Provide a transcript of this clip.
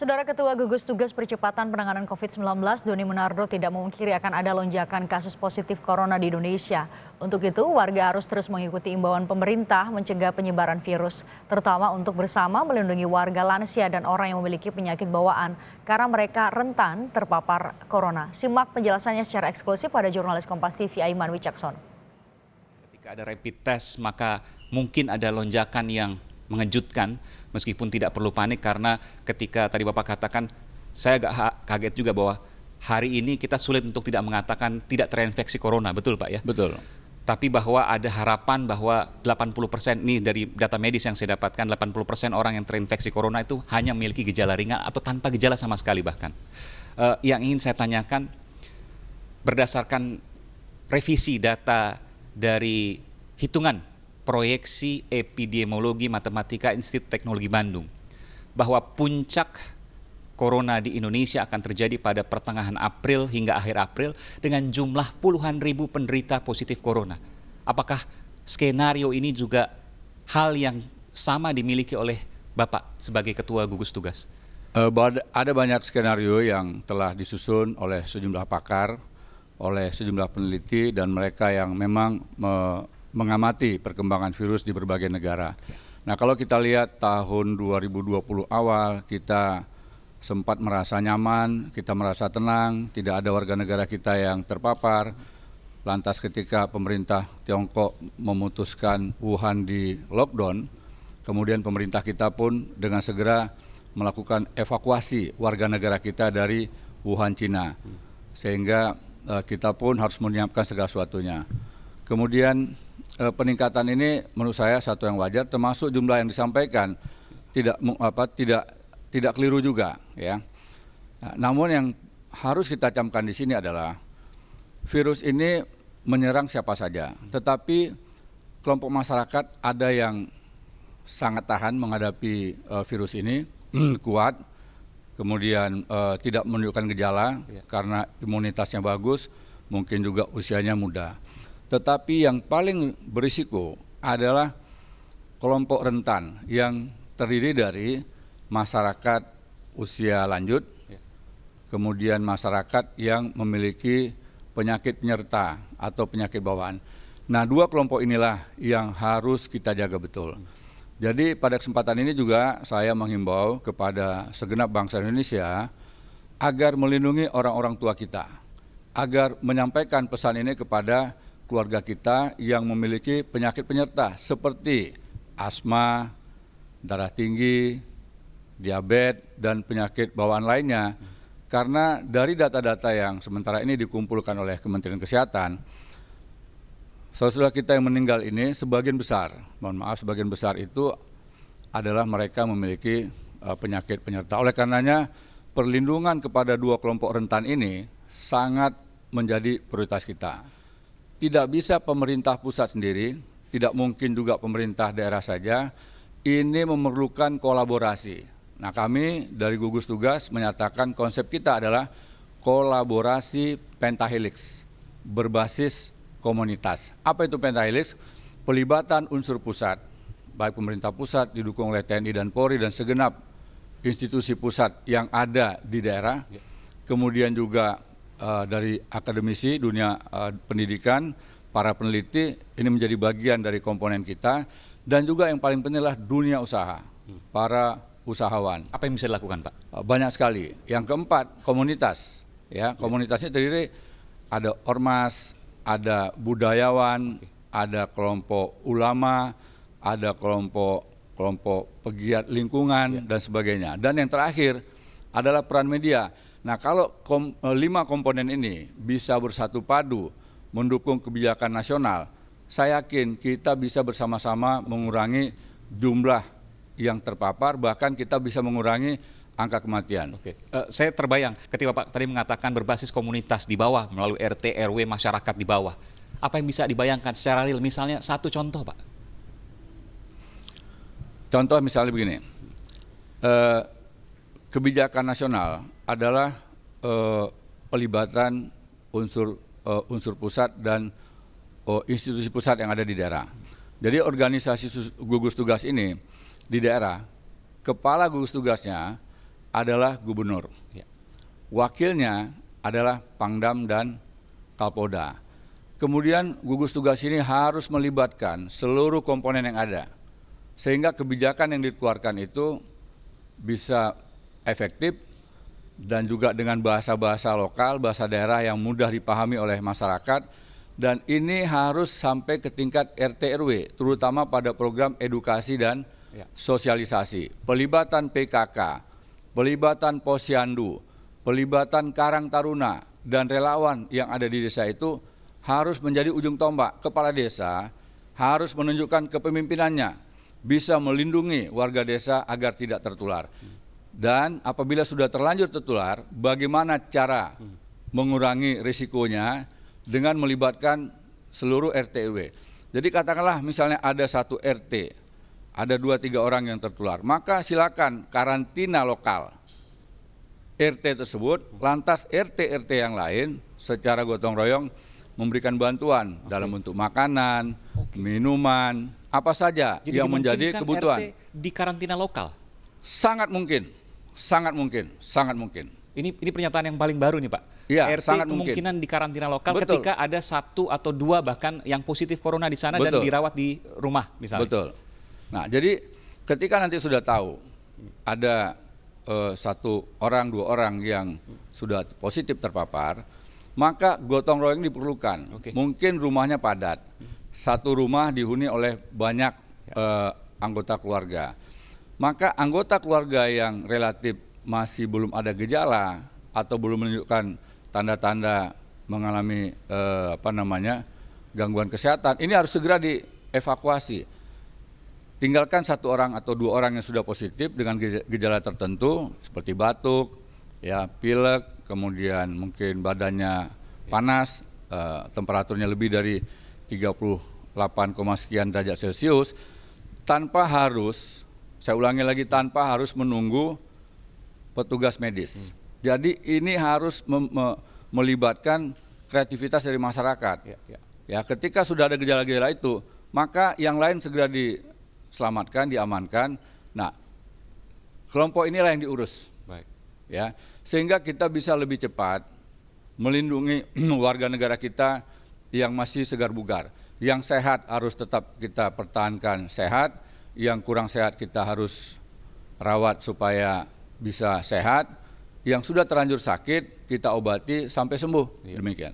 Saudara Ketua Gugus Tugas Percepatan Penanganan COVID-19, Doni Monardo tidak memungkiri akan ada lonjakan kasus positif corona di Indonesia. Untuk itu, warga harus terus mengikuti imbauan pemerintah mencegah penyebaran virus, terutama untuk bersama melindungi warga lansia dan orang yang memiliki penyakit bawaan, karena mereka rentan terpapar corona. Simak penjelasannya secara eksklusif pada jurnalis Kompas TV Aiman Wicaksono. Ketika ada rapid test, maka mungkin ada lonjakan yang mengejutkan, meskipun tidak perlu panik karena ketika tadi Bapak katakan, saya agak kaget juga bahwa hari ini kita sulit untuk tidak mengatakan tidak terinfeksi corona, betul Pak ya? Betul. Tapi bahwa ada harapan bahwa 80% ini dari data medis yang saya dapatkan, 80% orang yang terinfeksi corona itu hanya memiliki gejala ringan atau tanpa gejala sama sekali bahkan. Yang ingin saya tanyakan, berdasarkan revisi data dari hitungan proyeksi epidemiologi matematika Institut Teknologi Bandung, bahwa puncak corona di Indonesia akan terjadi pada pertengahan April hingga akhir April dengan jumlah puluhan ribu penderita positif corona. Apakah skenario ini juga hal yang sama dimiliki oleh Bapak sebagai Ketua Gugus Tugas? Ada banyak skenario yang telah disusun oleh sejumlah pakar, oleh sejumlah peneliti dan mereka yang memang mengamati perkembangan virus di berbagai negara. Nah, kalau kita lihat tahun 2020 awal, kita sempat merasa nyaman, kita merasa tenang, tidak ada warga negara kita yang terpapar. Lantas ketika pemerintah Tiongkok memutuskan Wuhan di lockdown, kemudian pemerintah kita pun dengan segera melakukan evakuasi warga negara kita dari Wuhan, Cina. Sehingga kita pun harus menyiapkan segala sesuatunya. Kemudian peningkatan ini menurut saya satu yang wajar, termasuk jumlah yang disampaikan tidak keliru juga, ya. Nah, namun yang harus kita camkan di sini adalah virus ini menyerang siapa saja, tetapi kelompok masyarakat ada yang sangat tahan menghadapi virus ini, kuat, kemudian tidak menunjukkan gejala karena imunitasnya bagus, mungkin juga usianya muda. Tetapi yang paling berisiko adalah kelompok rentan yang terdiri dari masyarakat usia lanjut, kemudian masyarakat yang memiliki penyakit penyerta atau penyakit bawaan. Nah, dua kelompok inilah yang harus kita jaga betul. Jadi pada kesempatan ini juga saya menghimbau kepada segenap bangsa Indonesia agar melindungi orang-orang tua kita, agar menyampaikan pesan ini kepada keluarga kita yang memiliki penyakit penyerta seperti asma, darah tinggi, diabetes, dan penyakit bawaan lainnya. Karena dari data-data yang sementara ini dikumpulkan oleh Kementerian Kesehatan, saudara kita yang meninggal ini sebagian besar itu adalah mereka memiliki penyakit penyerta. Oleh karenanya perlindungan kepada dua kelompok rentan ini sangat menjadi prioritas kita. Tidak bisa pemerintah pusat sendiri, tidak mungkin juga pemerintah daerah saja, ini memerlukan kolaborasi. Nah, kami dari gugus tugas menyatakan konsep kita adalah kolaborasi pentahelix berbasis komunitas. Apa itu pentahelix? Pelibatan unsur pusat, baik pemerintah pusat didukung oleh TNI dan Polri dan segenap institusi pusat yang ada di daerah, kemudian juga dari akademisi dunia pendidikan, para peneliti, ini menjadi bagian dari komponen kita, dan juga yang paling penting adalah dunia usaha, para usahawan. Apa yang bisa dilakukan, Pak? Banyak sekali. Yang keempat, komunitas. Ya, komunitasnya terdiri ada ormas, ada budayawan, ada kelompok ulama, ada kelompok pegiat lingkungan dan sebagainya. Dan yang terakhir adalah peran media. Nah, kalau 5 komponen ini bisa bersatu padu mendukung kebijakan nasional, saya yakin kita bisa bersama-sama mengurangi jumlah yang terpapar, bahkan kita bisa mengurangi angka kematian. Oke. Saya terbayang ketika Pak tadi mengatakan berbasis komunitas di bawah melalui RT, RW, masyarakat di bawah. Apa yang bisa dibayangkan secara real? Misalnya satu contoh, Pak. Contoh misalnya begini, kebijakan nasional adalah pelibatan unsur pusat dan institusi pusat yang ada di daerah. Jadi organisasi gugus tugas ini di daerah, kepala gugus tugasnya adalah gubernur. Ya. Wakilnya adalah Pangdam dan Kapolda. Kemudian gugus tugas ini harus melibatkan seluruh komponen yang ada, sehingga kebijakan yang dikeluarkan itu bisa efektif dan juga dengan bahasa-bahasa lokal, bahasa daerah yang mudah dipahami oleh masyarakat, dan ini harus sampai ke tingkat RT RW, terutama pada program edukasi dan sosialisasi, pelibatan PKK, pelibatan Posyandu, pelibatan Karang Taruna, dan relawan yang ada di desa itu harus menjadi ujung tombak. Kepala desa harus menunjukkan kepemimpinannya, bisa melindungi warga desa agar tidak tertular. Dan apabila sudah terlanjur tertular, bagaimana cara mengurangi risikonya dengan melibatkan seluruh RT RW. Jadi katakanlah misalnya ada satu RT, ada 2-3 orang yang tertular, maka silakan karantina lokal RT tersebut, lantas RT-RT yang lain secara gotong royong memberikan bantuan dalam bentuk makanan, minuman, apa saja Jadi yang menjadi dimungkinkan kebutuhan. RT di karantina lokal. Sangat mungkin, sangat mungkin, sangat mungkin. Ini pernyataan yang paling baru nih Pak. Iya, RT sangat kemungkinan di karantina lokal Betul. ketika ada 1 atau 2 bahkan yang positif corona di sana dan Betul. dirawat di rumah misalnya. Betul. Nah, jadi ketika nanti sudah tahu ada 1 orang, 2 orang yang sudah positif terpapar, maka gotong royong diperlukan. Oke. Mungkin rumahnya padat, 1 rumah dihuni oleh banyak anggota keluarga. Maka anggota keluarga yang relatif masih belum ada gejala atau belum menunjukkan tanda-tanda mengalami gangguan kesehatan, ini harus segera dievakuasi. Tinggalkan 1 orang atau 2 orang yang sudah positif dengan gejala tertentu seperti batuk, ya, pilek, kemudian mungkin badannya panas, temperaturnya lebih dari 38, sekian derajat Celcius, tanpa harus, saya ulangi lagi, tanpa harus menunggu petugas medis. Jadi ini harus melibatkan kreativitas dari masyarakat. Ya, ketika sudah ada gejala-gejala itu, maka yang lain segera diselamatkan, diamankan. Nah, kelompok inilah yang diurus. Baik. Ya, sehingga kita bisa lebih cepat melindungi warga negara kita yang masih segar bugar. Yang sehat harus tetap kita pertahankan sehat, yang kurang sehat kita harus rawat supaya bisa sehat, yang sudah terlanjur sakit kita obati sampai sembuh. Demikian.